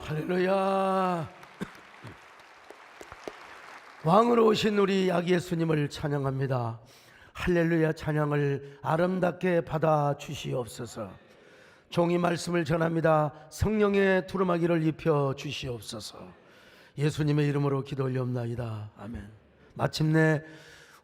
할렐루야. 왕으로 오신 우리 아기 예수님을 찬양합니다. 할렐루야 찬양을 아름답게 받아 주시옵소서. 종이 말씀을 전합니다. 성령의 두루마기를 입혀 주시옵소서. 예수님의 이름으로 기도 올리옵나이다. 아멘. 마침내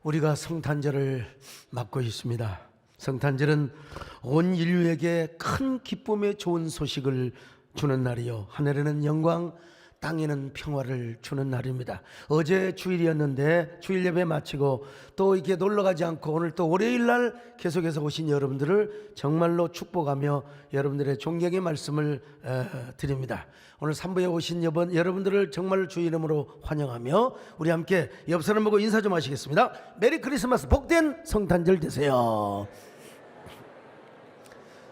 우리가 성탄절을 맞고 있습니다. 성탄절은 온 인류에게 큰 기쁨의 좋은 소식을 주는 날이요, 하늘에는 영광, 땅에는 평화를 주는 날입니다. 어제 주일이었는데 주일 예배 마치고 또 이렇게 놀러 가지 않고 오늘 또 월요일 날 계속해서 오신 여러분들을 정말로 축복하며 여러분들의 존경의 말씀을 드립니다. 오늘 3부에 오신 여러분들을 정말 주 이름으로 환영하며 우리 함께 옆 사람 보고 인사 좀 하시겠습니다. 메리 크리스마스, 복된 성탄절 되세요.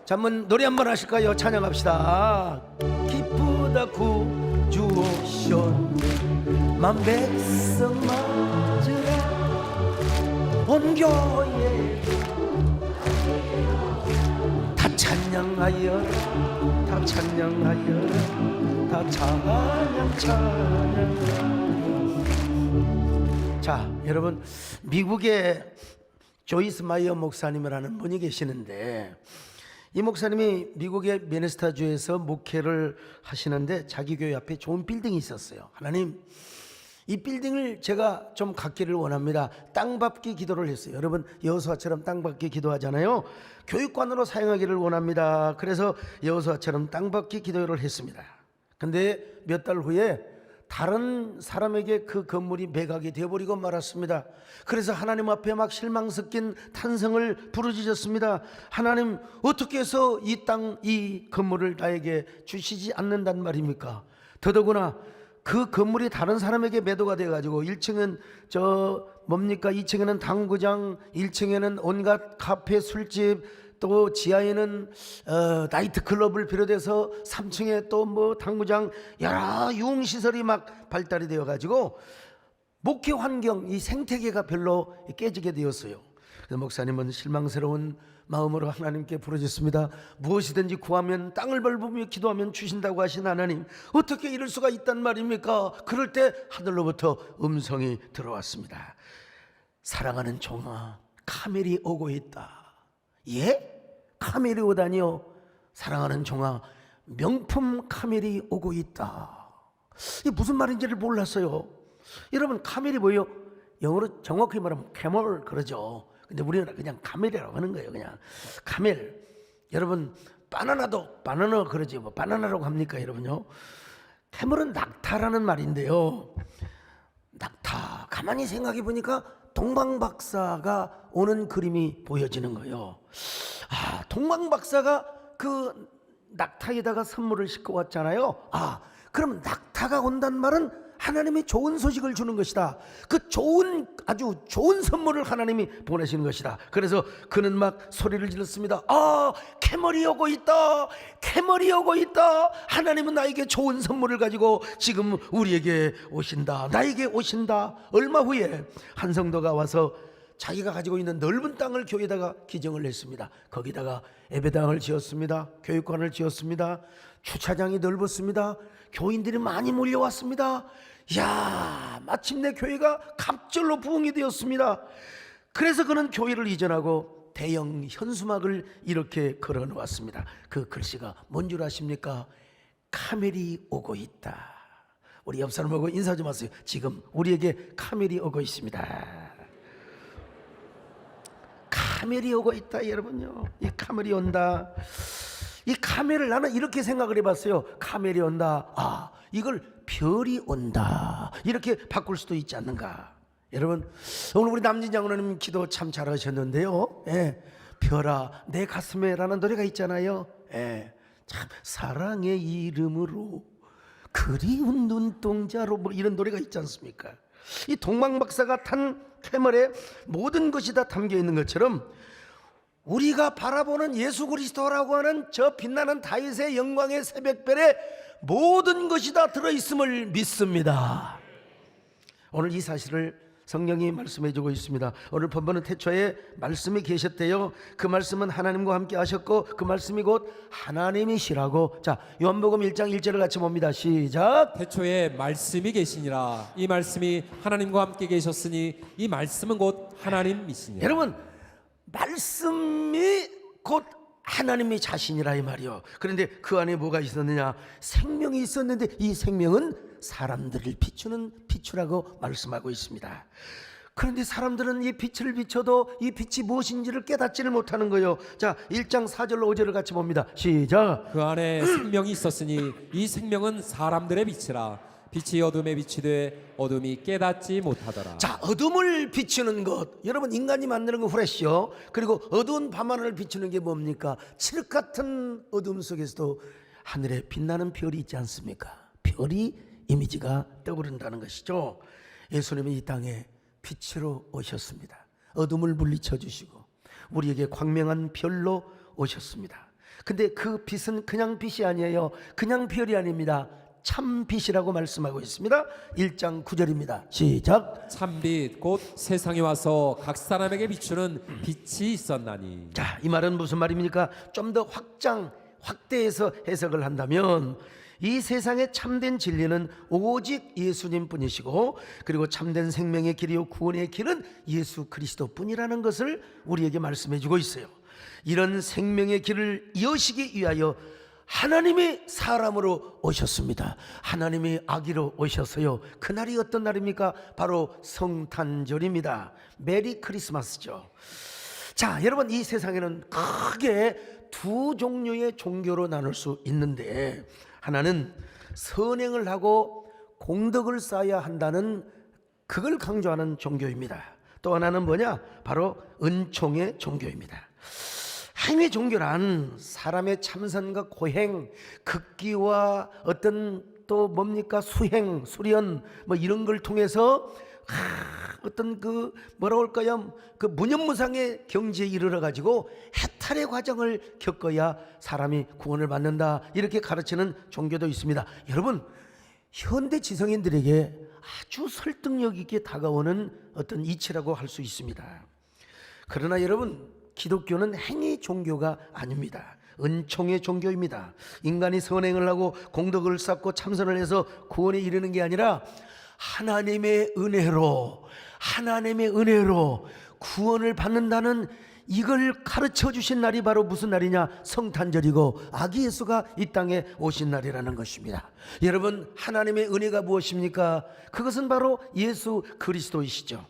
자, 한번 노래 한번 하실까요? 찬양합시다. 기쁘다 구주 오셨네, 만 백성 맞으라, 온 교회 다 찬양하여라, 다 찬양하여라, 다 찬양. 자, 여러분, 미국에 조이스 마이어 목사님이라는 분이 계시는데, 이 목사님이 미국의 미네소타주에서 목회를 하시는데 자기 교회 앞에 좋은 빌딩이 있었어요. 하나님, 이 빌딩을 제가 좀 갖기를 원합니다. 땅밟기 기도를 했어요. 여러분, 여호수아처럼 땅밟기 기도하잖아요. 교육관으로 사용하기를 원합니다. 그래서 여호수아처럼 땅밟기 기도를 했습니다. 근데 몇 달 후에 다른 사람에게 그 건물이 매각이 되어버리고 말았습니다. 그래서 하나님 앞에 막 실망 섞인 탄성을 부르짖었습니다. 하나님, 어떻게 해서 이 땅, 이 건물을 나에게 주시지 않는단 말입니까? 더더구나 그 건물이 다른 사람에게 매도가 돼가지고 1층은 2층에는 당구장, 1층에는 온갖 카페, 술집, 또 지하에는 나이트클럽을 비롯해서 3층에 또 뭐 당구장, 여러 유흥시설이 막 발달이 되어가지고 목회 환경, 이 생태계가 별로 깨지게 되었어요. 그래서 목사님은 실망스러운 마음으로 하나님께 부르짖습니다. 무엇이든지 구하면, 땅을 밟으며 기도하면 주신다고 하신 하나님, 어떻게 이럴 수가 있단 말입니까? 그럴 때 하늘로부터 음성이 들어왔습니다. 사랑하는 종아, 카멜이 오고 있다. 예? 카멜이 오다니요? 사랑하는 종아, 명품 카멜이 오고 있다. 이게 무슨 말인지를 몰랐어요. 여러분, 카멜이 뭐예요? 영어로 정확히 말하면 캐멀 그러죠. 근데 우리는 그냥 카멜이라고 하는 거예요. 그냥 카멜. 여러분, 바나나도 바나나 그러지, 뭐 바나나라고 합니까 여러분요? 캐멀은 낙타라는 말인데요, 낙타, 가만히 생각해 보니까 동방박사가 오는 그림이 보여지는 거예요. 아, 동방박사가 그 낙타에다가 선물을 싣고 왔잖아요. 아, 그럼 낙타가 온단 말은 하나님이 좋은 소식을 주는 것이다. 그 좋은, 아주 좋은 선물을 하나님이 보내시는 것이다. 그래서 그는 막 소리를 질렀습니다. 아, 캐멀이 오고 있다, 캐멀이 오고 있다. 하나님은 나에게 좋은 선물을 가지고 지금 우리에게 오신다, 나에게 오신다. 얼마 후에 한 성도가 와서 자기가 가지고 있는 넓은 땅을 교회에다가 기증을 했습니다. 거기다가 예배당을 지었습니다. 교육관을 지었습니다. 주차장이 넓었습니다. 교인들이 많이 몰려왔습니다. 야, 마침내 교회가 갑절로 부흥이 되었습니다. 그래서 그는 교회를 이전하고 대형 현수막을 이렇게 걸어 놓았습니다. 그 글씨가 뭔 줄 아십니까? 카멜이 오고 있다. 우리 옆 사람하고 인사 좀 하세요. 지금 우리에게 카멜이 오고 있습니다. 카멜이 오고 있다. 여러분요, 이 카멜이 온다. 이 카멜을 나는 이렇게 생각을 해봤어요. 카멜이 온다, 아, 이걸 별이 온다, 이렇게 바꿀 수도 있지 않는가. 여러분, 오늘 우리 남진 장로님 기도 참 잘하셨는데요. 예, 별아 내 가슴에 라는 노래가 있잖아요. 예, 참 사랑의 이름으로 그리운 눈동자로 뭐 이런 노래가 있지 않습니까? 이 동방박사가 탄 캐멀에 모든 것이 다 담겨 있는 것처럼 우리가 바라보는 예수 그리스도라고 하는 저 빛나는 다윗의 영광의 새벽별에 모든 것이 다 들어있음을 믿습니다. 오늘 이 사실을 성령이 말씀해 주고 있습니다. 오늘 본문은 태초에 말씀이 계셨대요. 그 말씀은 하나님과 함께 하셨고 그 말씀이 곧 하나님이시라고. 자, 요한복음 1장 1절을 같이 봅니다. 시작. 태초에 말씀이 계시니라. 이 말씀이 하나님과 함께 계셨으니 이 말씀은 곧 하나님이시니라. 여러분, 말씀이 곧 하나님의 자신이라 이 말이요. 그런데 그 안에 뭐가 있었느냐? 생명이 있었는데 이 생명은 사람들을 비추는 빛이라고 말씀하고 있습니다. 그런데 사람들은 이 빛을 비춰도 이 빛이 무엇인지를 깨닫지를 못하는 거예요. 자, 1장 4절로 5절을 같이 봅니다. 시작. 그 안에 생명이 있었으니 이 생명은 사람들의 빛이라. 빛이 어둠에 비치되 어둠이 깨닫지 못하더라. 자, 어둠을 비추는 것, 여러분 인간이 만드는 거 후레쉬요. 그리고 어두운 밤하늘을 비추는 게 뭡니까? 칠흑 같은 어둠 속에서도 하늘에 빛나는 별이 있지 않습니까? 별이 이미지가 떠오른다는 것이죠. 예수님이 이 땅에 빛으로 오셨습니다. 어둠을 물리쳐 주시고 우리에게 광명한 별로 오셨습니다. 근데 그 빛은 그냥 빛이 아니에요. 그냥 별이 아닙니다. 참빛이라고 말씀하고 있습니다. 1장 9절입니다. 시작. 참빛 곧 세상에 와서 각 사람에게 비추는 빛이 있었나니. 자, 이 말은 무슨 말입니까? 좀 더 확대해서 해석을 한다면 이 세상에 참된 진리는 오직 예수님 뿐이시고 그리고 참된 생명의 길이요 구원의 길은 예수 그리스도 뿐이라는 것을 우리에게 말씀해 주고 있어요. 이런 생명의 길을 이어시기 위하여 하나님이 사람으로 오셨습니다. 하나님이 아기로 오셔서요. 그날이 어떤 날입니까? 바로 성탄절입니다. 메리 크리스마스죠. 자, 여러분, 이 세상에는 크게 두 종류의 종교로 나눌 수 있는데 하나는 선행을 하고 공덕을 쌓아야 한다는 그걸 강조하는 종교입니다. 또 하나는 뭐냐? 바로 은총의 종교입니다. 행위 종교란 사람의 참선과 고행, 극기와 어떤 또 뭡니까? 수행, 수련 뭐 이런 걸 통해서 어떤 그 뭐라고 할까요? 그 무념무상의 경지에 이르러 가지고 해탈의 과정을 겪어야 사람이 구원을 받는다. 이렇게 가르치는 종교도 있습니다. 여러분, 현대 지성인들에게 아주 설득력 있게 다가오는 어떤 이치라고 할 수 있습니다. 그러나 여러분, 기독교는 행위 종교가 아닙니다. 은총의 종교입니다. 인간이 선행을 하고 공덕을 쌓고 참선을 해서 구원에 이르는 게 아니라 하나님의 은혜로 구원을 받는다는 이걸 가르쳐 주신 날이 바로 무슨 날이냐? 성탄절이고 아기 예수가 이 땅에 오신 날이라는 것입니다. 여러분, 하나님의 은혜가 무엇입니까? 그것은 바로 예수 그리스도이시죠.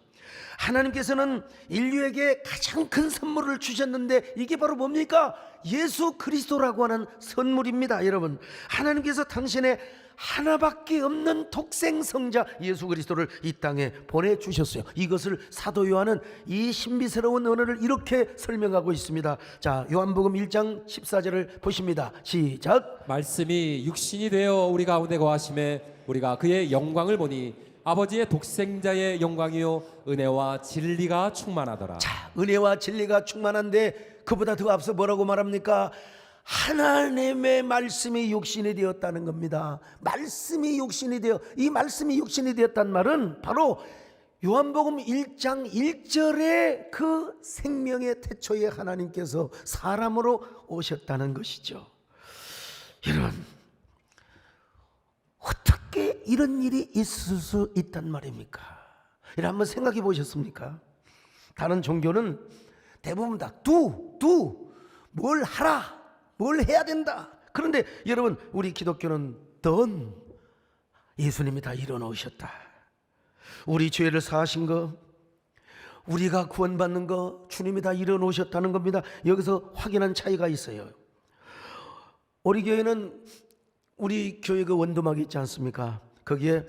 하나님께서는 인류에게 가장 큰 선물을 주셨는데 이게 바로 뭡니까? 예수 그리스도라고 하는 선물입니다. 여러분, 하나님께서 당신의 하나밖에 없는 독생 성자 예수 그리스도를 이 땅에 보내주셨어요. 이것을 사도 요한은 이 신비스러운 언어를 이렇게 설명하고 있습니다. 자, 요한복음 1장 14절을 보십니다. 시작. 말씀이 육신이 되어 우리 가운데 거하심에 우리가 그의 영광을 보니 아버지의 독생자의 영광이요 은혜와 진리가 충만하더라. 자, 은혜와 진리가 충만한데 그보다 더 앞서 뭐라고 말합니까? 하나님의 말씀이 육신이 되었다는 겁니다. 말씀이 육신이 되어, 이 말씀이 육신이 되었다는 말은 바로 요한복음 1장 1절에 그 생명의 태초에 하나님께서 사람으로 오셨다는 것이죠. 여러분, 어떻게 이런 일이 있을 수 있단 말입니까? 여러분, 한번 생각해 보셨습니까? 다른 종교는 대부분 다 뭘 하라, 뭘 해야 된다. 그런데 여러분, 우리 기독교는 던 예수님이 다 이뤄놓으셨다. 우리 죄를 사하신 거, 우리가 구원받는 거 주님이 다 이뤄놓으셨다는 겁니다. 여기서 확인한 차이가 있어요. 우리 교회는 우리 교회 그 원도막이 있지 않습니까? 거기에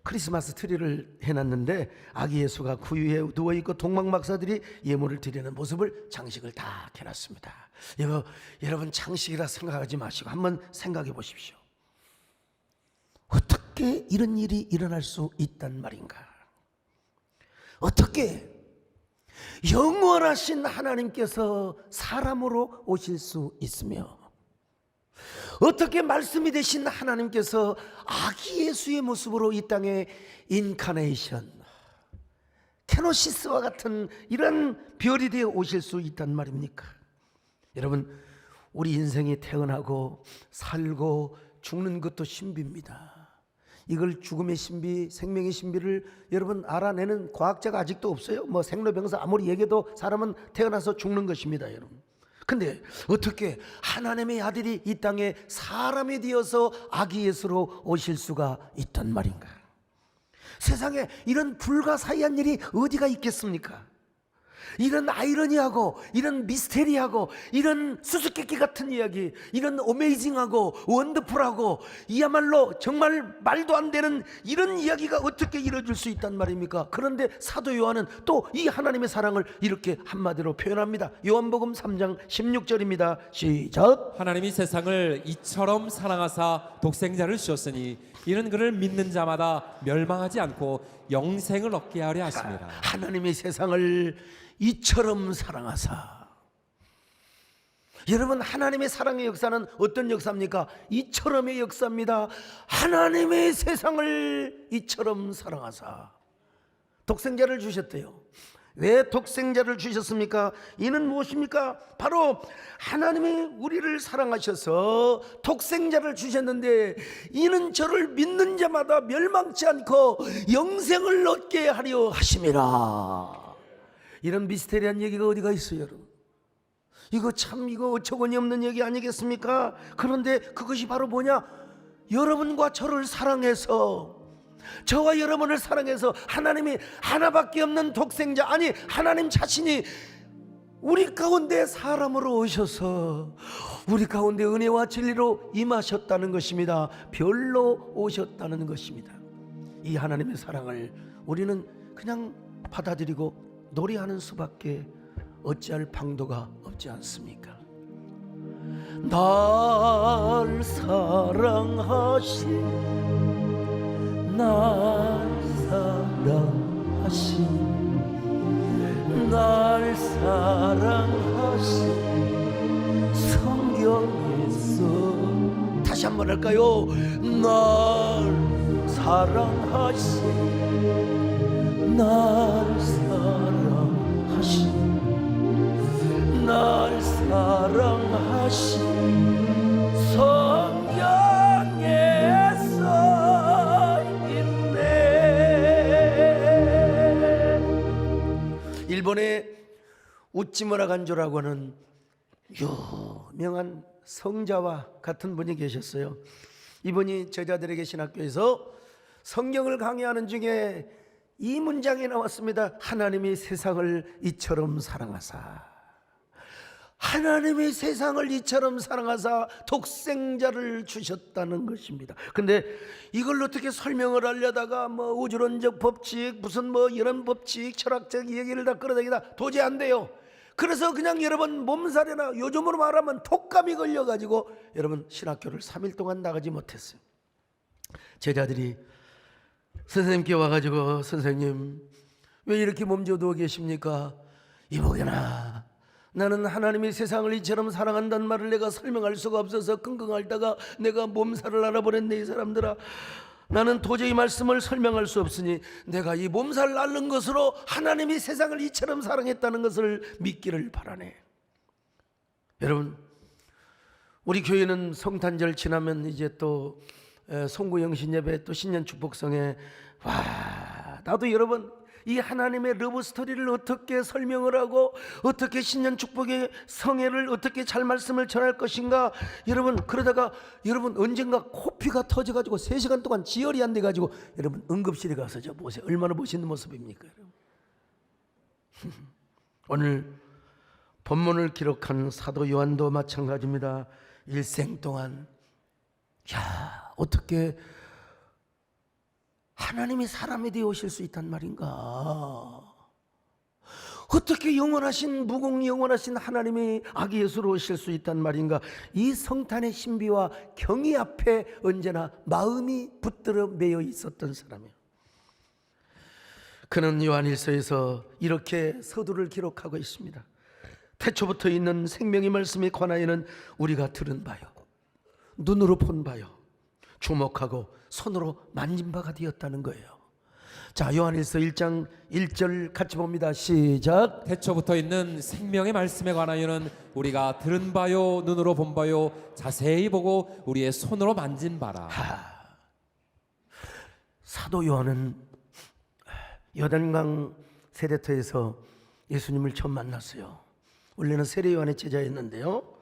크리스마스 트리를 해놨는데 아기 예수가 그 위에 누워있고 동방박사들이 예물을 드리는 모습을 장식을 다 해놨습니다. 이거 여러분 장식이라 생각하지 마시고 한번 생각해 보십시오. 어떻게 이런 일이 일어날 수 있단 말인가? 어떻게 영원하신 하나님께서 사람으로 오실 수 있으며 어떻게 말씀이 되신 하나님께서 아기 예수의 모습으로 이 땅에 인카네이션 케노시스와 같은 이런 별이 되어 오실 수 있단 말입니까? 여러분, 우리 인생이 태어나고 살고 죽는 것도 신비입니다. 이걸 죽음의 신비, 생명의 신비를 여러분 알아내는 과학자가 아직도 없어요. 뭐 생로병사 아무리 얘기해도 사람은 태어나서 죽는 것입니다, 여러분. 근데 어떻게 하나님의 아들이 이 땅에 사람이 되어서 아기 예수로 오실 수가 있단 말인가? 세상에 이런 불가사의한 일이 어디가 있겠습니까? 이런 아이러니하고 이런 미스테리하고 이런 수수께끼 같은 이야기, 이런 어메이징하고 원더풀하고 이야말로 정말 말도 안 되는 이런 이야기가 어떻게 이루어질 수 있단 말입니까? 그런데 사도 요한은 또 이 하나님의 사랑을 이렇게 한마디로 표현합니다. 요한복음 3장 16절입니다. 시작. 하나님이 세상을 이처럼 사랑하사 독생자를 주셨으니 이는 그를 믿는 자마다 멸망하지 않고 영생을 얻게 하려 하십니다. 하나님이 세상을 이처럼 사랑하사. 여러분, 하나님의 사랑의 역사는 어떤 역사입니까? 이처럼의 역사입니다. 하나님의 세상을 이처럼 사랑하사 독생자를 주셨대요. 왜 독생자를 주셨습니까? 이는 무엇입니까? 바로 하나님이 우리를 사랑하셔서 독생자를 주셨는데 이는 저를 믿는 자마다 멸망치 않고 영생을 얻게 하려 하심이라. 이런 미스테리한 얘기가 어디가 있어요, 여러분? 이거 참 어처구니 없는 얘기 아니겠습니까? 그런데 그것이 바로 뭐냐? 여러분과 저를 사랑해서, 저와 여러분을 사랑해서 하나님이 하나밖에 없는 독생자, 아니 하나님 자신이 우리 가운데 사람으로 오셔서 우리 가운데 은혜와 진리로 임하셨다는 것입니다. 별로 오셨다는 것입니다. 이 하나님의 사랑을 우리는 그냥 받아들이고 노래하는 수밖에 어찌할 방도가 없지 않습니까? 날 사랑하신, 날 사랑하신, 날 사랑하신 성경에서 다시 한번 할까요? 날 사랑하신, 날 사랑하신, 날 사랑하신 성경에 써 있네. 일본의 우찌무라 간조라고 하는 유명한 성자와 같은 분이 계셨어요. 이분이 제자들에게 신학교에서 성경을 강의하는 중에 이 문장이 나왔습니다. 하나님이 세상을 이처럼 사랑하사. 하나님이 세상을 이처럼 사랑하사 독생자를 주셨다는 것입니다. 근데 이걸 어떻게 설명을 하려다가 뭐 우주론적 법칙, 무슨 뭐 이런 법칙, 철학적 얘기를 다 끌어다니다 도저히 안 돼요. 그래서 그냥 여러분 몸살이나 요즘으로 말하면 독감이 걸려가지고 여러분 신학교를 3일 동안 나가지 못했어요. 제자들이 선생님께 와가지고, 선생님 왜 이렇게 몸져 누워 계십니까? 이보게나 나는 하나님이 세상을 이처럼 사랑한다는 말을 내가 설명할 수가 없어서 끙끙 앓다가 내가 몸살을 앓아버렸네. 이 사람들아, 나는 도저히 말씀을 설명할 수 없으니 내가 이 몸살을 앓는 것으로 하나님이 세상을 이처럼 사랑했다는 것을 믿기를 바라네. 여러분, 우리 교회는 성탄절 지나면 이제 또 송구영신 예배, 또 신년 축복성에, 와, 나도 여러분 이 하나님의 러브 스토리를 어떻게 설명을 하고 어떻게 신년 축복의 성회를 어떻게 잘 말씀을 전할 것인가. 여러분 그러다가 여러분 언젠가 코피가 터져가지고 3시간 동안 지혈이 안 돼가지고 여러분 응급실에 가서 저 보세요. 얼마나 멋있는 모습입니까, 여러분. 오늘 본문을 기록한 사도 요한도 마찬가지입니다. 일생 동안 어떻게 하나님이 사람이 되어 오실 수 있단 말인가? 어떻게 영원하신 무공 영원하신 하나님이 아기 예수로 오실 수 있단 말인가? 이 성탄의 신비와 경의 앞에 언제나 마음이 붙들어 매여 있었던 사람이에요. 그는 요한일서에서 이렇게 서두를 기록하고 있습니다. 태초부터 있는 생명의 말씀에 관하여는 우리가 들은 바요, 눈으로 본 바요, 주목하고 손으로 만진 바가 되었다는 거예요. 자, 요한일서 1장 1절 같이 봅니다. 시작. 태초부터 있는 생명의 말씀에 관하여는 우리가 들은 바요 눈으로 본 바요 자세히 보고 우리의 손으로 만진 바라. 사도 요한은 요단강 세례터에서 예수님을 처음 만났어요. 원래는 세례 요한의 제자였는데요.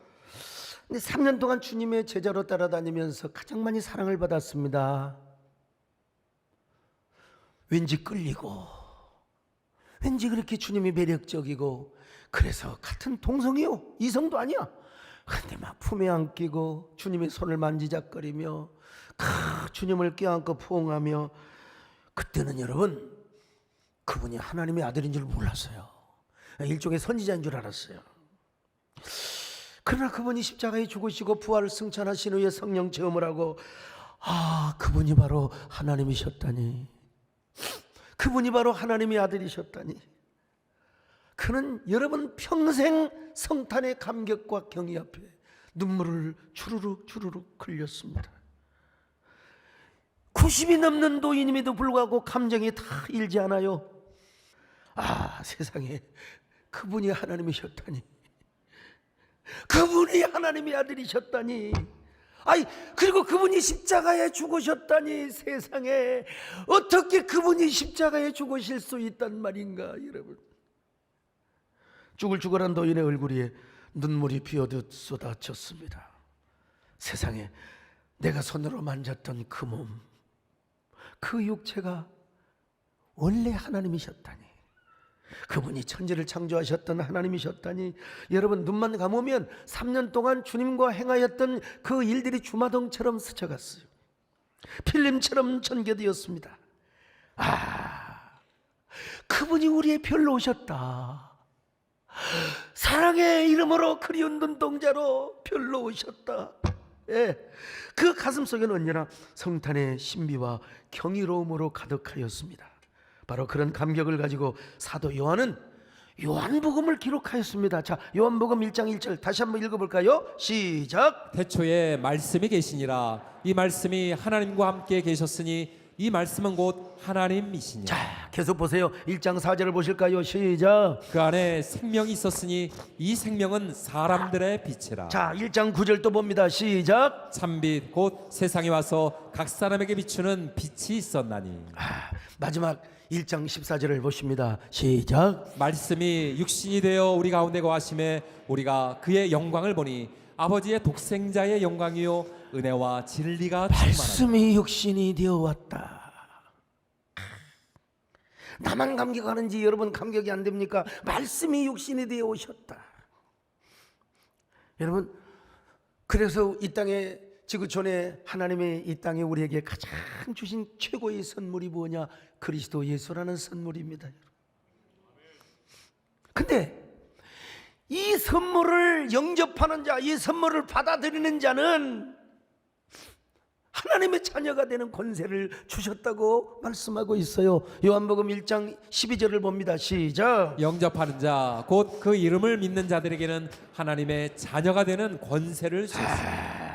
근데 3년 동안 주님의 제자로 따라다니면서 가장 많이 사랑을 받았습니다. 왠지 끌리고, 왠지 그렇게 주님이 매력적이고, 그래서 같은 동성이요, 이성도 아니야. 근데 막 품에 안기고 주님의 손을 만지작거리며 주님을 껴안고 포옹하며, 그때는 여러분 그분이 하나님의 아들인 줄 몰랐어요. 일종의 선지자인 줄 알았어요. 그러나 그분이 십자가에 죽으시고 부활을 승천하신 후에 성령 체험을 하고, 그분이 바로 하나님이셨다니, 그분이 바로 하나님의 아들이셨다니, 그는 여러분 평생 성탄의 감격과 경의 앞에 눈물을 주르륵 흘렸습니다. 90이 넘는 노인임에도 불구하고 감정이 다 일지 않아요. 세상에, 그분이 하나님이셨다니, 그분이 하나님의 아들이셨다니, 그리고 그분이 십자가에 죽으셨다니, 세상에 어떻게 그분이 십자가에 죽으실 수 있단 말인가. 여러분, 죽을한 노인의 얼굴에 눈물이 비오듯 쏟아졌습니다. 세상에, 내가 손으로 만졌던 그 몸, 그 육체가 원래 하나님이셨다니, 그분이 천지를 창조하셨던 하나님이셨다니. 여러분, 눈만 감으면 3년 동안 주님과 행하였던 그 일들이 주마등처럼 스쳐갔어요. 필름처럼 전개되었습니다. 그분이 우리의 별로 오셨다. 사랑의 이름으로 그리운 눈동자로 별로 오셨다. 그 가슴 속에는 언제나 성탄의 신비와 경이로움으로 가득하였습니다. 바로 그런 감격을 가지고 사도 요한은 요한복음을 기록하였습니다. 자, 요한복음 1장 1절 다시 한번 읽어볼까요? 시작. 태초에 말씀이 계시니라. 이 말씀이 하나님과 함께 계셨으니 이 말씀은 곧 하나님이시니라. 자, 계속 보세요. 1장 4절을 보실까요? 시작. 그 안에 생명이 있었으니 이 생명은 사람들의 빛이라. 자, 1장 9절 또 봅니다. 시작. 참빛 곧 세상에 와서 각 사람에게 비추는 빛이 있었나니. 마지막 1장 14절을 보십니다. 시작. 말씀이 육신이 되어 우리 가운데 거하심에 우리가 그의 영광을 보니 아버지의 독생자의 영광이요 은혜와 진리가 충만하다. 말씀이 육신이 되어 왔다. 나만 감격하는지 여러분 감격이 안 됩니까? 말씀이 육신이 되어 오셨다. 여러분, 그래서 이 땅에 지구촌에 하나님의 이 땅에 우리에게 가장 주신 최고의 선물이 뭐냐? 그리스도 예수라는 선물입니다. 근데 이 선물을 영접하는 자, 이 선물을 받아들이는 자는 하나님의 자녀가 되는 권세를 주셨다고 말씀하고 있어요. 요한복음 1장 12절을 봅니다. 시작. 영접하는 자 곧 그 이름을 믿는 자들에게는 하나님의 자녀가 되는 권세를 주셨습니다.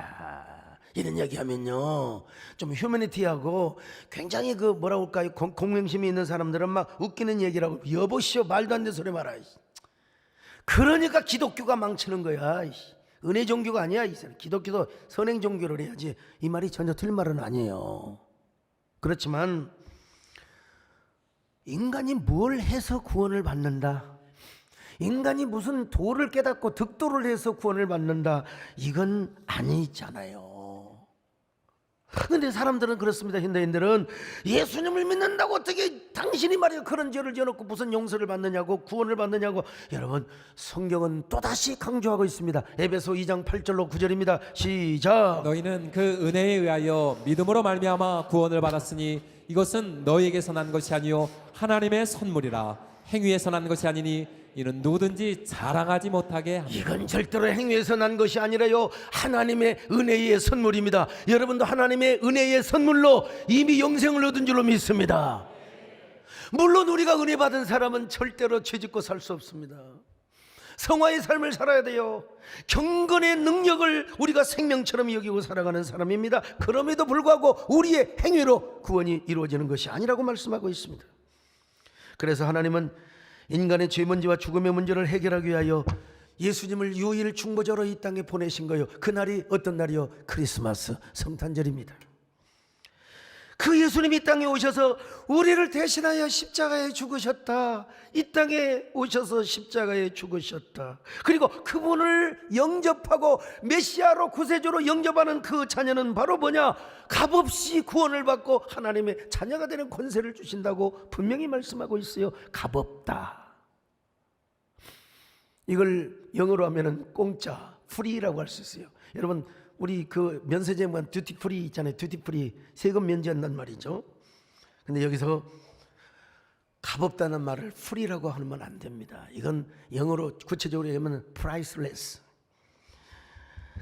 이런 얘기하면요, 좀 휴머니티하고 굉장히 그 뭐라고 할까요, 공명심이 있는 사람들은 막 웃기는 얘기라고, 여보시오, 말도 안 되는 소리 마라. 그러니까 기독교가 망치는 거야. 은혜 종교가 아니야. 기독교도 선행 종교를 해야지. 이 말이 전혀 틀린 말은 아니에요. 그렇지만 인간이 뭘 해서 구원을 받는다, 인간이 무슨 도를 깨닫고 득도를 해서 구원을 받는다, 이건 아니잖아요. 그런데 사람들은 그렇습니다. 현대인들은 예수님을 믿는다고 어떻게 당신이 말이야 그런 죄를 지어놓고 무슨 용서를 받느냐고, 구원을 받느냐고. 여러분, 성경은 또다시 강조하고 있습니다. 에베소 2장 8절로 9절입니다. 시작. 너희는 그 은혜에 의하여 믿음으로 말미암아 구원을 받았으니 이것은 너희에게서 난 것이 아니요 하나님의 선물이라. 행위에서 난 것이 아니니 이는 누구든지 자랑하지 못하게 합니다. 이건 절대로 행위에서 난 것이 아니라요, 하나님의 은혜의 선물입니다. 여러분도 하나님의 은혜의 선물로 이미 영생을 얻은 줄로 믿습니다. 물론 우리가 은혜 받은 사람은 절대로 죄짓고 살 수 없습니다. 성화의 삶을 살아야 돼요. 경건의 능력을 우리가 생명처럼 여기고 살아가는 사람입니다. 그럼에도 불구하고 우리의 행위로 구원이 이루어지는 것이 아니라고 말씀하고 있습니다. 그래서 하나님은 인간의 죄 문제와 죽음의 문제를 해결하기 위하여 예수님을 유일 중보자로 이 땅에 보내신 거예요. 그날이 어떤 날이요? 크리스마스 성탄절입니다. 그 예수님이 이 땅에 오셔서 우리를 대신하여 십자가에 죽으셨다. 이 땅에 오셔서 십자가에 죽으셨다. 그리고 그분을 영접하고 메시아로 구세주로 영접하는 그 자녀는 바로 뭐냐? 값없이 구원을 받고 하나님의 자녀가 되는 권세를 주신다고 분명히 말씀하고 있어요. 값없다. 이걸 영어로 하면은 공짜, 프리라고 할 수 있어요. 여러분, 우리 그 면세점 보면 듀티 프리 있잖아요. 듀티 프리 세금 면제한단 말이죠. 근데 여기서 값없다는 말을 프리라고 하면 안 됩니다. 이건 영어로 구체적으로 하면 priceless.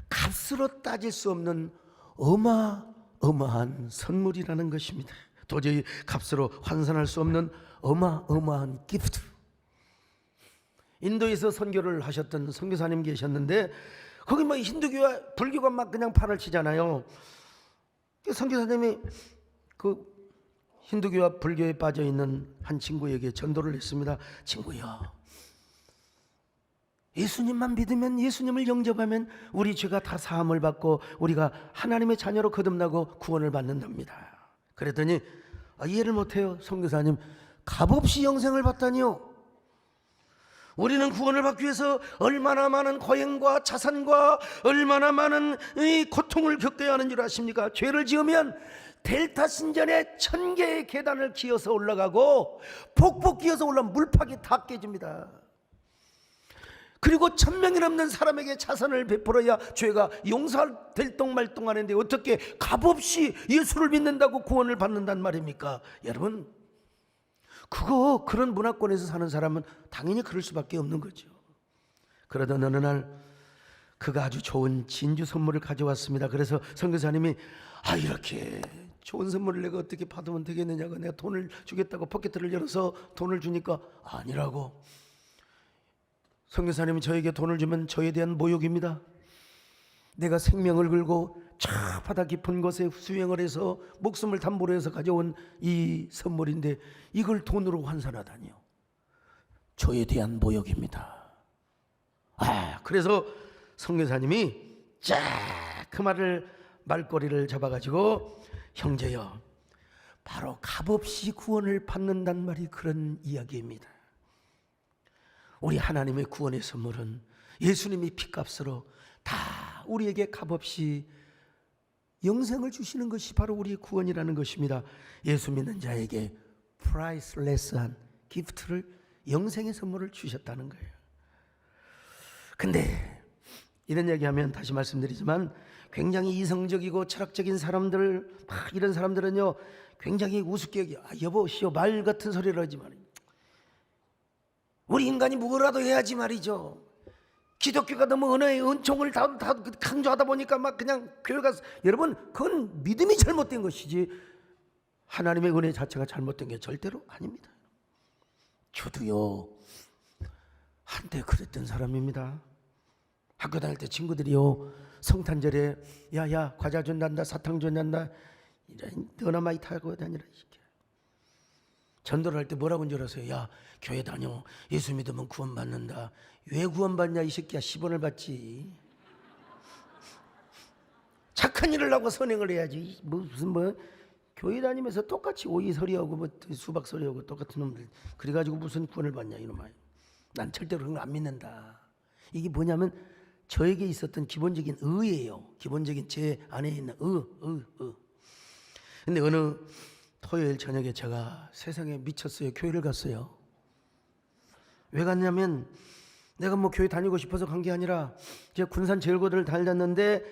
값으로 따질 수 없는 어마어마한 선물이라는 것입니다. 도저히 값으로 환산할 수 없는 어마어마한 기프트. 인도에서 선교를 하셨던 선교사님 계셨는데 거기 뭐 힌두교와 불교가 막 그냥 판을 치잖아요. 선교사님이 그 힌두교와 불교에 빠져 있는 한 친구에게 전도를 했습니다. 친구야, 예수님만 믿으면, 예수님을 영접하면 우리 죄가 다 사함을 받고 우리가 하나님의 자녀로 거듭나고 구원을 받는답니다. 그랬더니 이해를 못해요. 선교사님, 값없이 영생을 받다니요. 우리는 구원을 받기 위해서 얼마나 많은 고행과 자산과 얼마나 많은 이 고통을 겪어야 하는 줄 아십니까? 죄를 지으면 델타 신전에 1000개의 계단을 기어서 올라가고 폭폭 기어서 올라가면 물팍이 다 깨집니다. 그리고 1000명이 넘는 사람에게 자산을 베풀어야 죄가 용서될 똥말똥 하는데 어떻게 값없이 예수를 믿는다고 구원을 받는단 말입니까? 여러분, 그런 문화권에서 사는 사람은 당연히 그럴 수밖에 없는 거죠. 그러던 어느 날 그가 아주 좋은 진주 선물을 가져왔습니다. 그래서 선교사님이 이렇게 좋은 선물을 내가 어떻게 받으면 되겠느냐고, 내가 돈을 주겠다고 포켓을 열어서 돈을 주니까 아니라고. 선교사님이 저에게 돈을 주면 저에 대한 모욕입니다. 내가 생명을 걸고 저 바다 깊은 곳에 수행을 해서 목숨을 담보로 해서 가져온 이 선물인데 이걸 돈으로 환산하다니요. 저에 대한 모욕입니다. 그래서 선교사님이 그 말꼬리를 잡아가지고, 형제여, 바로 값없이 구원을 받는단 말이 그런 이야기입니다. 우리 하나님의 구원의 선물은 예수님이 피값으로 다 우리에게 값없이 영생을 주시는 것이 바로 우리의 구원이라는 것입니다. 예수 믿는 자에게 프라이슬레스한 기프트를, 영생의 선물을 주셨다는 거예요. 근데 이런 얘기하면 다시 말씀드리지만 굉장히 이성적이고 철학적인 사람들, 이런 사람들은요 굉장히 우습게 여겨. 여보시오, 말 같은 소리를 하지 말이요. 우리 인간이 뭐라도 해야지 말이죠. 기독교가 너무 은혜의 은총을 다 강조하다 보니까 막 그냥 교회 가서, 여러분, 그건 믿음이 잘못된 것이지 하나님의 은혜 자체가 잘못된 게 절대로 아닙니다. 저도요 한때 그랬던 사람입니다. 학교 다닐 때 친구들이요 성탄절에 야야 과자 준단다, 사탕 준단다, 이런 너나 많이 타고 다니라. 전도를 할 때 뭐라고 한 줄 아세요? 야, 교회 다녀, 예수 믿으면 구원받는다. 왜 구원받냐 이 새끼야, 10원을 받지. 착한 일을 하고 선행을 해야지. 무슨 교회 다니면서 똑같이 오이 서리하고 수박 서리하고 똑같은 놈들, 그래가지고 무슨 구원을 받냐 이놈아. 난 절대로 그런 거 안 믿는다. 이게 뭐냐면 저에게 있었던 기본적인 의예요. 기본적인 제 안에 있는 근데 어느 토요일 저녁에 제가 세상에 미쳤어요. 교회를 갔어요. 왜 갔냐면 내가 교회 다니고 싶어서 간 게 아니라 제가 군산 제일고등을 다녔는데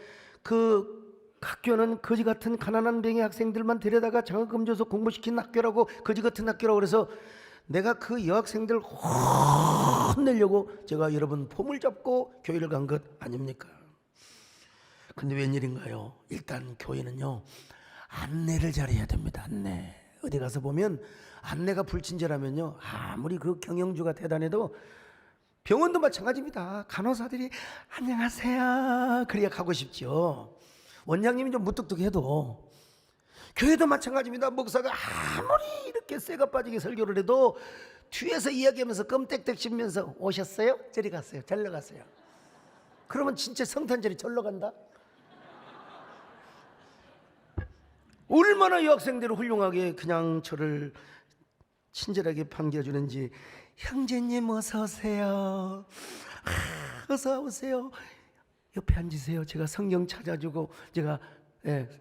그 학교는 거지 같은 가난한 뱅이 학생들만 데려다가 장학금 줘서 공부시킨 학교라고, 거지 같은 학교라고. 그래서 내가 그 여학생들 혼내려고 제가 여러분 폼을 잡고 교회를 간 것 아닙니까? 근데 웬일인가요? 일단 교회는요 안내를 잘해야 됩니다. 안내. 어디 가서 보면 안내가 불친절하면요 아무리 그 경영주가 대단해도, 병원도 마찬가지입니다. 간호사들이 안녕하세요 그래야 가고 싶죠. 원장님이 좀 무뚝뚝해도 교회도 마찬가지입니다. 목사가 아무리 이렇게 쇠가 빠지게 설교를 해도 뒤에서 이야기하면서 껌땡땡 씹으면서 오셨어요? 저리 갔어요. 절로 갔어요. 그러면 진짜 성탄절이 절로 간다? 얼마나 여학생들을 훌륭하게 그냥 저를 친절하게 반겨주는지. 형제님 어서 오세요. 어서 오세요. 옆에 앉으세요. 제가 성경 찾아주고 제가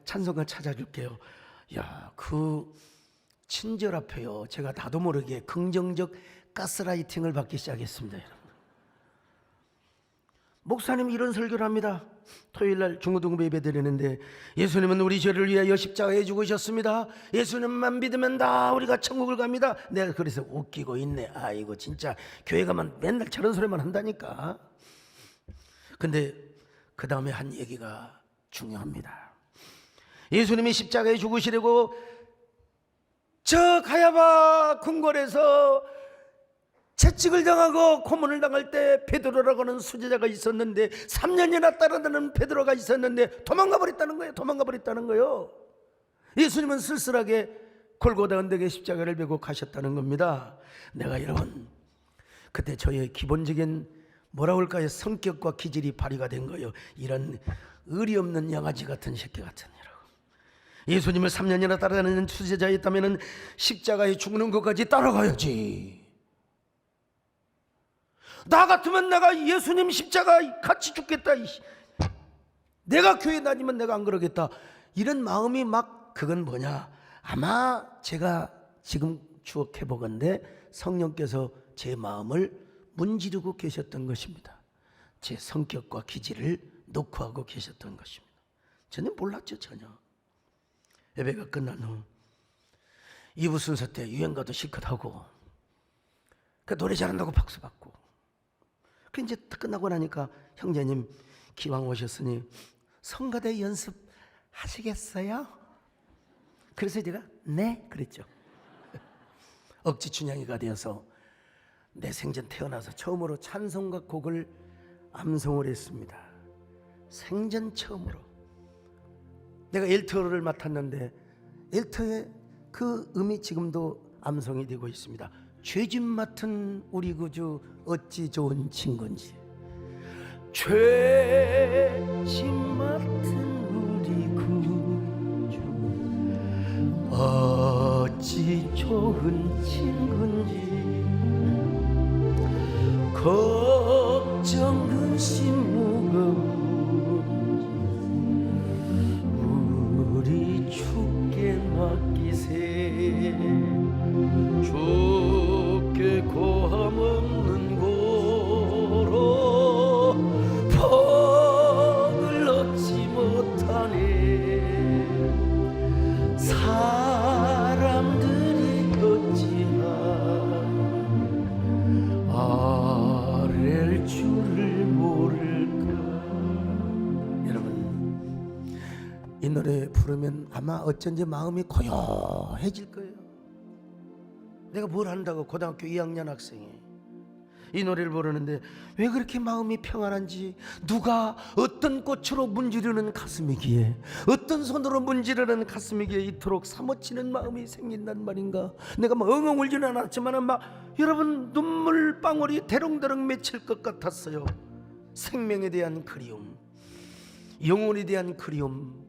찬송가 찾아줄게요. 야, 그 친절 앞에요, 제가 나도 모르게 긍정적 가스라이팅을 받기 시작했습니다. 여러분. 목사님이 이런 설교를 합니다. 토요일날 중고등부 예배 드리는데, 예수님은 우리 죄를 위하여 십자가에 죽으셨습니다. 예수님만 믿으면 다 우리가 천국을 갑니다. 내가 그래서 웃기고 있네. 아이고 진짜 교회 가면 맨날 저런 소리만 한다니까. 근데 그 다음에 한 얘기가 중요합니다. 예수님이 십자가에 죽으시려고 저 가야바 궁궐에서 채찍을 당하고 고문을 당할 때 베드로라고 하는 수제자가 있었는데, 3년이나 따라다니는 베드로가 있었는데 도망가 버렸다는 거예요. 도망가 버렸다는 거예요. 예수님은 쓸쓸하게 골고다 언덕에 십자가를 메고 가셨다는 겁니다. 내가 여러분, 그때 저의 기본적인 뭐라고 할까요, 성격과 기질이 발휘가 된 거예요. 이런 의리 없는 양아지 같은 새끼 같은 여러분. 예수님을 3년이나 따라다니는 수제자였다면 십자가에 죽는 것까지 따라가야지. 나 같으면 내가 예수님 십자가 같이 죽겠다. 내가 교회 다니면 내가 안 그러겠다. 이런 마음이 막, 그건 뭐냐, 아마 제가 지금 추억해 보건대 성령께서 제 마음을 문지르고 계셨던 것입니다. 제 성격과 기질을 녹화하고 계셨던 것입니다. 저는 몰랐죠. 전혀. 예배가 끝난 후 2부 순서 때 유행가도 실컷 하고, 그 노래 잘한다고 박수 받고, 그 이제 끝나고 나니까 형제님 기왕 오셨으니 성가대 연습하시겠어요? 그래서 제가 네 그랬죠. 억지 춘향이가 되어서 내 생전 태어나서 처음으로 찬송가 곡을 암송을 했습니다. 생전 처음으로. 내가 엘트어를 맡았는데 엘트어의 그 음이 지금도 암송이 되고 있습니다. 죄짐 맡은 우리 구주 어찌 좋은 친구인지. 죄짐 맡은 우리 구주 어찌 좋은 친구인지. 걱정 근심 무거운 우리 주께 맡기세. 주께 고함 없는 고로 복을 얻지 못하네. 사람들이 어찌하여 아랠 줄을 모를까. 여러분, 이 노래 부르면 아마 어쩐지 마음이 고요해질 거예요. 내가 뭘 한다고, 고등학교 2학년 학생이 이 노래를 부르는데 왜 그렇게 마음이 평안한지, 누가 어떤 꽃으로 문지르는 가슴이기에, 어떤 손으로 문지르는 가슴이기에 이토록 사무치는 마음이 생긴단 말인가. 내가 막 엉엉 울지는 않았지만 막 여러분 눈물 방울이 대롱대롱 맺힐 것 같았어요. 생명에 대한 그리움, 영혼에 대한 그리움,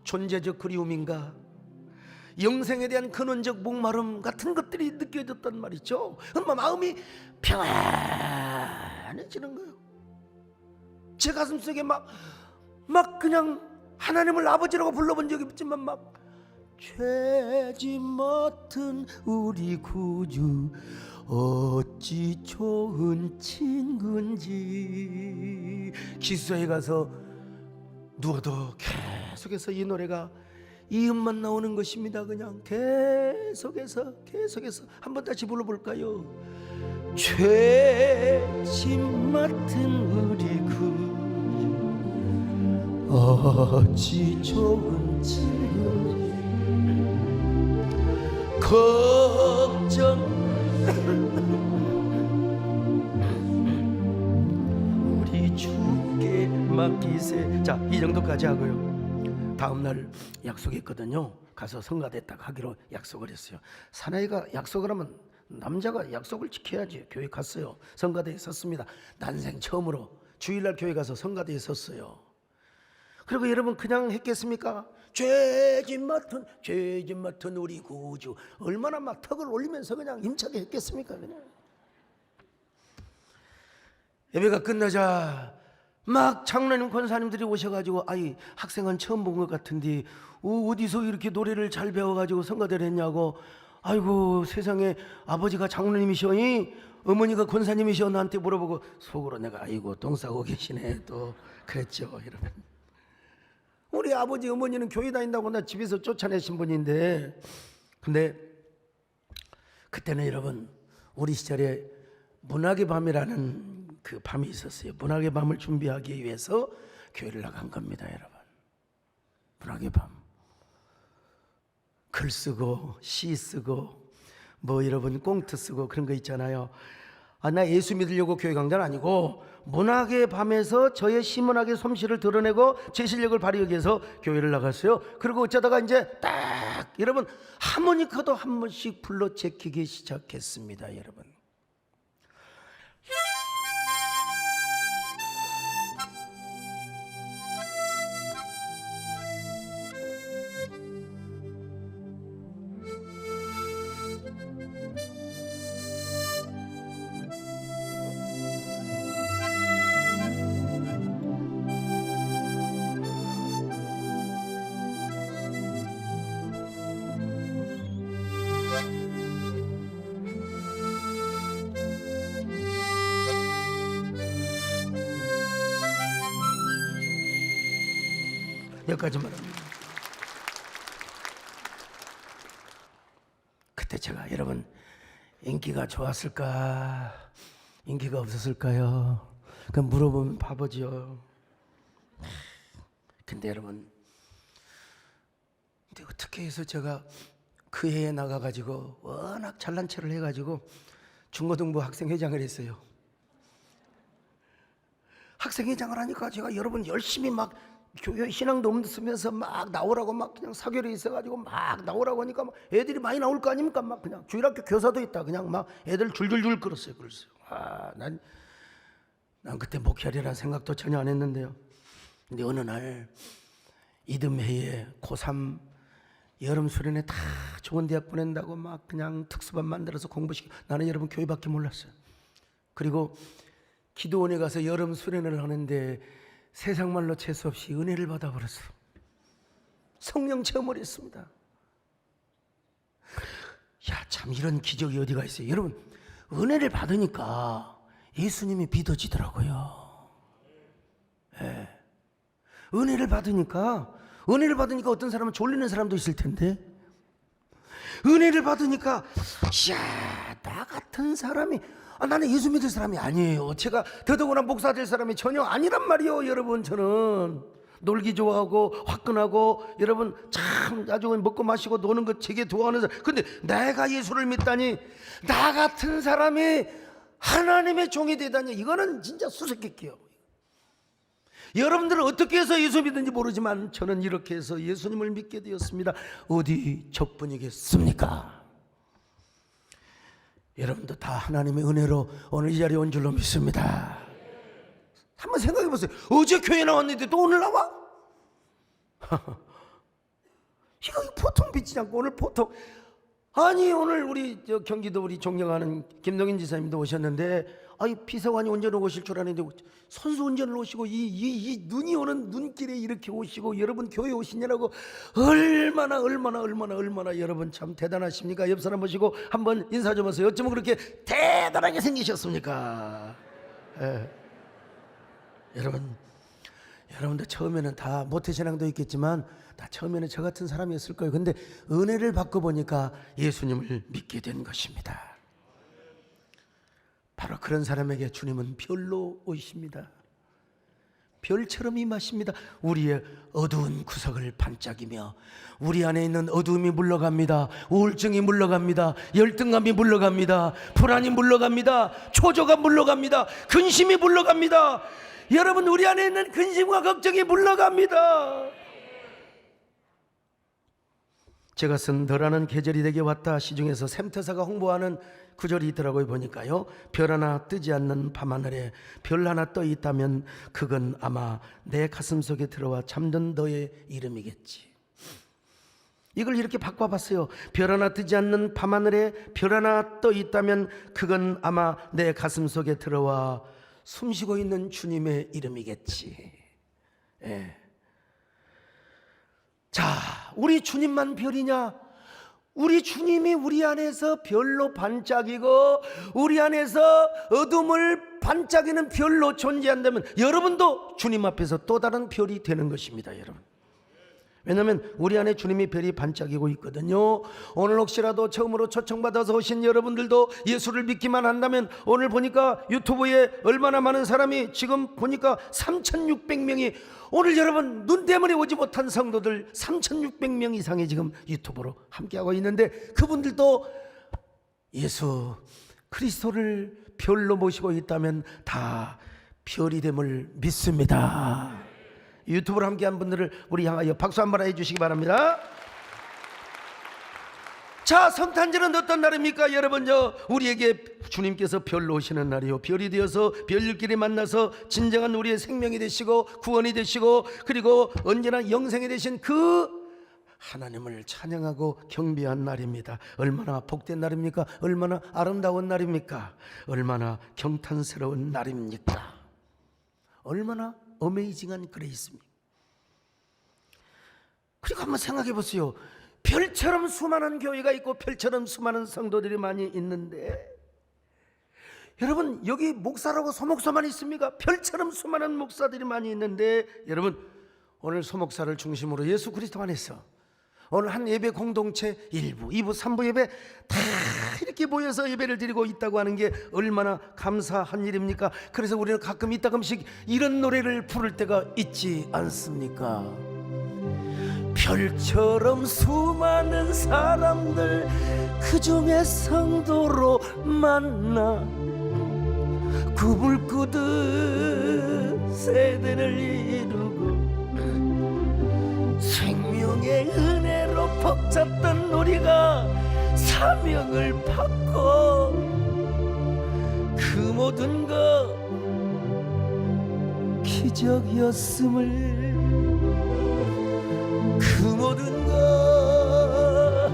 존재적 그리움인가, 영생에 대한 근원적 목마름 같은 것들이 느껴졌단 말이죠. 그러면 마음이 평안해지는 거예요. 제 가슴속에 막 그냥 하나님을 아버지라고 불러본 적이 없지만 막 죄짐 맡은 우리 구주 어찌 좋은 친구인지. 기수에 가서 누워도 계속해서 이 노래가 이 음만 나오는 것입니다. 그냥 계속해서 한번 다시 불러볼까요? 죄짐 맡은 우리 구주 어찌 좋은 친구. 걱정 우리 주께 맡기세. 자, 이 정도까지 하고요. 다음날 약속했거든요. 가서 성가대 딱 하기로 약속을 했어요. 사나이가 약속을 하면 남자가 약속을 지켜야지. 교회 갔어요. 성가대에 섰습니다. 난생 처음으로 주일날 교회 가서 성가대에 섰어요. 그리고 여러분 그냥 했겠습니까? 죄짐 맡은 우리 구주, 얼마나 막 턱을 올리면서 그냥 힘차게 했겠습니까? 그냥 예배가 끝나자 막 장로님 권사님들이 오셔가지고, 아이 학생은 처음 본 것 같은데 어디서 이렇게 노래를 잘 배워가지고 성가대를 했냐고. 아이고 세상에, 아버지가 장로님이시오니 어머니가 권사님이시오 나한테 물어보고, 속으로 내가 아이고 똥 싸고 계시네 또 그랬죠. 여러분, 우리 아버지 어머니는 교회 다닌다고 나 집에서 쫓아내신 분인데, 근데 그때는 여러분 우리 시절에 문학의 밤이라는 그 밤이 있었어요. 문학의 밤을 준비하기 위해서 교회를 나간 겁니다. 여러분, 문학의 밤, 글 쓰고 시 쓰고 뭐 여러분 꽁트 쓰고 그런 거 있잖아요. 나 예수 믿으려고 교회 간 건 아니고 문학의 밤에서 저의 시문학의 솜씨를 드러내고 제 실력을 발휘하기 위해서 교회를 나갔어요. 그리고 어쩌다가 이제 딱 여러분 하모니카도 한 번씩 불러 제키기 시작했습니다. 여러분, 여기까지만 합니다. 그때 제가 여러분 인기가 좋았을까 인기가 없었을까요? 그 물어보면 바보죠. 근데 여러분, 근데 어떻게 해서 제가 그 해에 나가가지고 워낙 잘난 체를 해가지고 중고등부 학생회장을 했어요. 학생회장을 하니까 제가 여러분 열심히 막 교회 신앙도 없으면서 막 나오라고 막 그냥 사교에 있어가지고 막 나오라고 하니까 막 애들이 많이 나올 거 아닙니까? 막 그냥 주일학교 교사도 있다. 그냥 막 애들 줄줄줄 끌었어요. 난 그때 목회하리라는 생각도 전혀 안 했는데요. 근데 어느 날 이듬해에 고3 여름 수련회 다 좋은 대학 보낸다고 막 그냥 특수반 만들어서 공부시키고, 나는 여러분 교회밖에 몰랐어요. 그리고 기도원에 가서 여름 수련회를 하는데 세상 말로 재수 없이 은혜를 받아버렸어. 성령 체험을 했습니다. 야, 참 이런 기적이 어디가 있어요. 여러분, 은혜를 받으니까 예수님이 믿어지더라고요. 예. 은혜를 받으니까 어떤 사람은 졸리는 사람도 있을 텐데, 은혜를 받으니까 야, 나 같은 사람이, 나는 예수 믿을 사람이 아니에요. 제가 더더구나 목사 될 사람이 전혀 아니란 말이요. 여러분, 저는 놀기 좋아하고 화끈하고 여러분 참 아주 먹고 마시고 노는 거 되게 좋아하는 사람. 근데 내가 예수를 믿다니, 나 같은 사람이 하나님의 종이 되다니, 이거는 진짜 수수께끼요. 여러분들은 어떻게 해서 예수 믿는지 모르지만 저는 이렇게 해서 예수님을 믿게 되었습니다. 어디 적분이겠습니까? 여러분도 다 하나님의 은혜로 오늘 이 자리에 온 줄로 믿습니다. 한번 생각해 보세요. 어제 교회 나왔는데 또 오늘 나와? 이거 보통 믿지 않고 오늘 보통, 아니 오늘 우리 경기도 우리 존경하는 김동인 지사님도 오셨는데, 비서관이 운전을 오실 줄 아는데 선수 운전을 오시고 이 눈이 오는 눈길에 이렇게 오시고, 여러분 교회 오시냐고 얼마나 여러분 참 대단하십니까? 옆 사람 보시고 한번 인사 좀 하세요. 어쩌면 그렇게 대단하게 생기셨습니까? 예. 여러분들 처음에는 다 모태신앙도 있겠지만 다 처음에는 저 같은 사람이었을 거예요. 근데 은혜를 받고 보니까 예수님을 믿게 된 것입니다. 바로 그런 사람에게 주님은 별로 오십니다. 별처럼 임하십니다. 우리의 어두운 구석을 반짝이며 우리 안에 있는 어두움이 물러갑니다. 우울증이 물러갑니다. 열등감이 물러갑니다. 불안이 물러갑니다. 초조가 물러갑니다. 근심이 물러갑니다. 여러분, 우리 안에 있는 근심과 걱정이 물러갑니다. 제가 쓴 너라는 계절이 되게 왔다 시중에서 샘터사가 홍보하는 구절이 있더라고요. 보니까요, 별 하나 뜨지 않는 밤하늘에 별 하나 떠 있다면 그건 아마 내 가슴 속에 들어와 잠든 너의 이름이겠지. 이걸 이렇게 바꿔봤어요. 별 하나 뜨지 않는 밤하늘에 별 하나 떠 있다면 그건 아마 내 가슴 속에 들어와 숨쉬고 있는 주님의 이름이겠지. 예. 자, 우리 주님만 별이냐? 우리 주님이 우리 안에서 별로 반짝이고 우리 안에서 어둠을 반짝이는 별로 존재한다면 여러분도 주님 앞에서 또 다른 별이 되는 것입니다, 여러분. 왜냐하면 우리 안에 주님이 별이 반짝이고 있거든요. 오늘 혹시라도 처음으로 초청받아서 오신 여러분들도 예수를 믿기만 한다면 오늘 보니까 유튜브에 얼마나 많은 사람이 지금 보니까 3,600명이 오늘 여러분 눈 때문에 오지 못한 성도들 3,600명 이상이 지금 유튜브로 함께하고 있는데 그분들도 예수 그리스도를 별로 모시고 있다면 다 별이 됨을 믿습니다. 유튜브로 함께한 분들을 우리 향하여 박수 한번 해주시기 바랍니다. 자, 성탄절은 어떤 날입니까? 여러분, 우리에게 주님께서 별로 오시는 날이요, 별이 되어서 별들끼리 만나서 진정한 우리의 생명이 되시고 구원이 되시고 그리고 언제나 영생이 되신 그 하나님을 찬양하고 경배한 날입니다. 얼마나 복된 날입니까? 얼마나 아름다운 날입니까? 얼마나 경탄스러운 날입니까? 얼마나 어메이징한 그레이스입니다. 그리고 한번 생각해 보세요. 별처럼 수많은 교회가 있고 별처럼 수많은 성도들이 많이 있는데 여러분, 여기 목사라고 소목사만 있습니까? 별처럼 수많은 목사들이 많이 있는데 여러분, 오늘 소목사를 중심으로 예수 그리스도 안에서 오늘 한 예배 공동체 1부, 2부, 3부 예배 다 이렇게 모여서 예배를 드리고 있다고 하는 게 얼마나 감사한 일입니까? 그래서 우리는 가끔 이따금씩 이런 노래를 부를 때가 있지 않습니까? 별처럼 수많은 사람들 그 중에 성도로 만나 꿈을 꾸듯 세대를 이루고 생명의 은혜로 벅찼던 우리가 사명을 받고 그 모든 것 기적이었음을 그 모든 것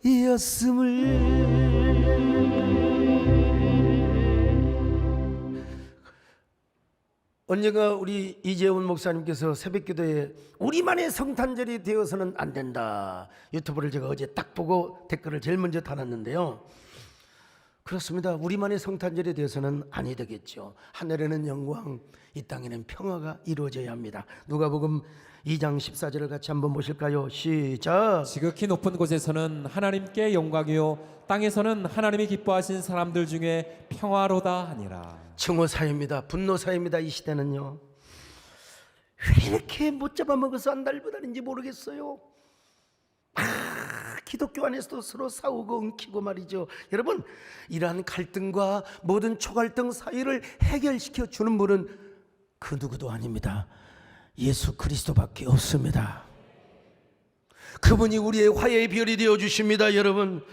은혜였음을. 언젠가 우리 이재훈 목사님께서 새벽기도에 우리만의 성탄절이 되어서는 안 된다, 유튜브를 제가 어제 딱 보고 댓글을 제일 먼저 달았는데요. 그렇습니다. 우리만의 성탄절이 되어서는 아니 되겠죠. 하늘에는 영광, 이 땅에는 평화가 이루어져야 합니다. 누가복음 2장 14절을 같이 한번 보실까요? 시작. 지극히 높은 곳에서는 하나님께 영광이요 땅에서는 하나님이 기뻐하신 사람들 중에 평화로다 하니라. 증오사입니다. 분노사입니다. 이 시대는요, 왜 이렇게 못 잡아먹어서 안달부달인지 모르겠어요. 기독교 안에서도 서로 싸우고 엉키고 말이죠. 여러분, 이러한 갈등과 모든 초갈등 사이를 해결시켜 주는 분은 그 누구도 아닙니다. 예수 그리스도밖에 없습니다. 그분이 우리의 화해의 별이 되어 주십니다. 여러분,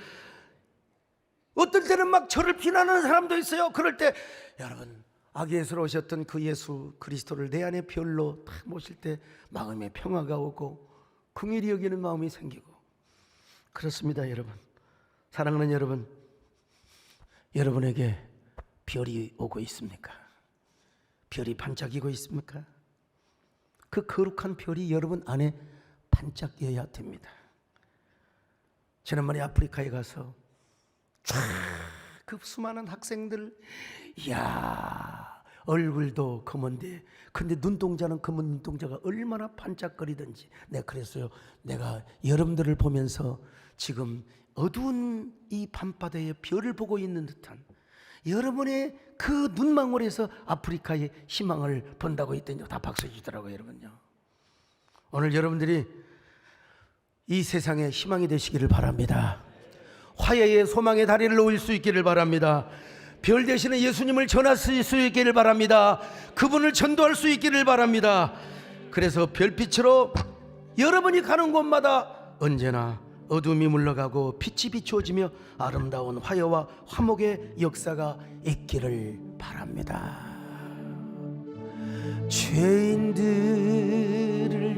어떨 때는 막 저를 비난하는 사람도 있어요. 그럴 때 여러분, 아기에서 오셨던 그 예수 그리스도를 내 안에 별로 딱 모실 때 마음에 평화가 오고 긍휼히 여기는 마음이 생기고 그렇습니다. 여러분, 사랑하는 여러분, 여러분에게 별이 오고 있습니까? 별이 반짝이고 있습니까? 그 거룩한 별이 여러분 안에 반짝여야 됩니다. 지난번에 아프리카에 가서 쫙 그 수많은 학생들, 이야, 얼굴도 검은데 근데 눈동자는 검은 눈동자가 얼마나 반짝거리든지, 내가 그랬어요. 내가 여러분들을 보면서 지금 어두운 이 밤바다에 별을 보고 있는 듯한 여러분의 그 눈망울에서 아프리카의 희망을 본다고 했더니 다 박수 주더라고요. 여러분요, 오늘 여러분들이 이 세상에 희망이 되시기를 바랍니다. 화해의 소망의 다리를 놓을 수 있기를 바랍니다. 별 대신에 예수님을 전하실 수 있기를 바랍니다. 그분을 전도할 수 있기를 바랍니다. 그래서 별빛으로 여러분이 가는 곳마다 언제나 어둠이 물러가고 빛이 비추어지며 아름다운 화해와 화목의 역사가 있기를 바랍니다. 죄인들을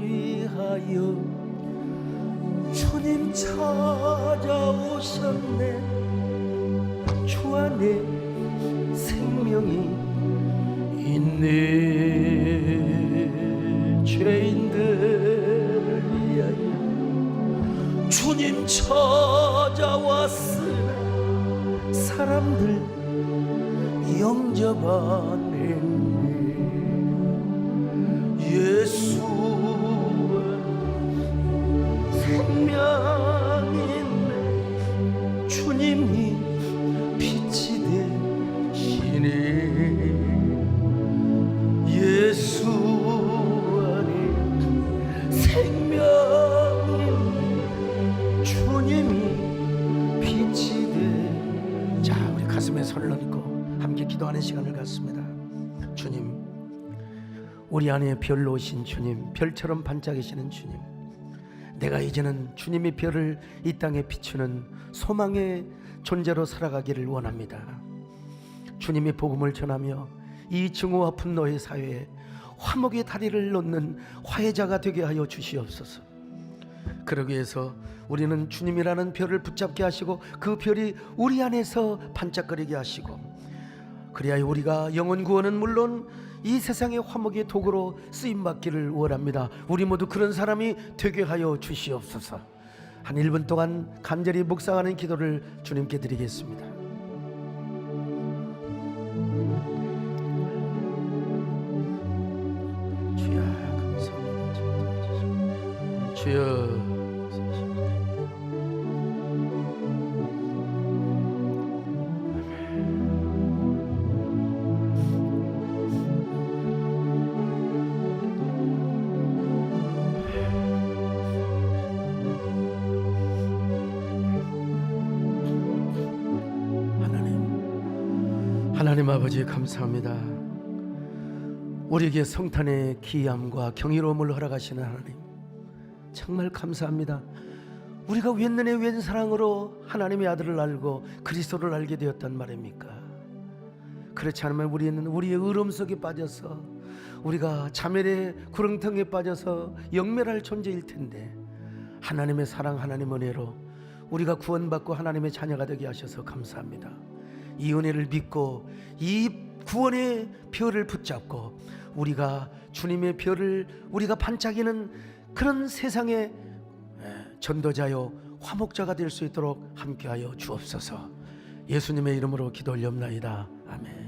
위하여 주님 찾아오셨네. 주 안에 생명이 있네. 죄인들을 위하여 주님 찾아왔으나 사람들 영접하네. 예수와 생명이 있네. 주님이 빛이 되시네. 예수 안에 생명이 있네. 주님이 빛이 돼. 자, 우리 가슴에 손을 얹고 함께 기도하는 시간을 갖습니다. 주님, 우리 안에 별로 오신 주님, 별처럼 반짝이시는 주님, 내가 이제는 주님의 별을 이 땅에 비추는 소망의 존재로 살아가기를 원합니다. 주님의 복음을 전하며 이 증오와 분노의 사회에 화목의 다리를 놓는 화해자가 되게 하여 주시옵소서. 그러기 위해서 우리는 주님이라는 별을 붙잡게 하시고 그 별이 우리 안에서 반짝거리게 하시고, 그리하여 우리가 영혼 구원은 물론 이 세상의 화목의 도구로 쓰임받기를 원합니다. 우리 모두 그런 사람이 되게 하여 주시옵소서. 한 1분 동안 간절히 묵상하는 기도를 주님께 드리겠습니다. 주여 감사합니다. 주여 하나님 아버지 감사합니다. 우리에게 성탄의 기함과 경이로움을 허락하시는 하나님, 정말 감사합니다. 우리가 웬년의 웬 사랑으로 하나님의 아들을 알고 그리스도를 알게 되었단 말입니까? 그렇지 않으면 우리는 우리의 의름 속에 빠져서, 우리가 자멸의 구렁텅이에 빠져서 영멸할 존재일 텐데, 하나님의 사랑, 하나님 은혜로 우리가 구원받고 하나님의 자녀가 되게 하셔서 감사합니다. 이 은혜를 믿고 이 구원의 별을 붙잡고 우리가 주님의 별을 우리가 반짝이는 그런 세상의 전도자요 화목자가 될 수 있도록 함께하여 주옵소서. 예수님의 이름으로 기도 올려옵나이다. 아멘.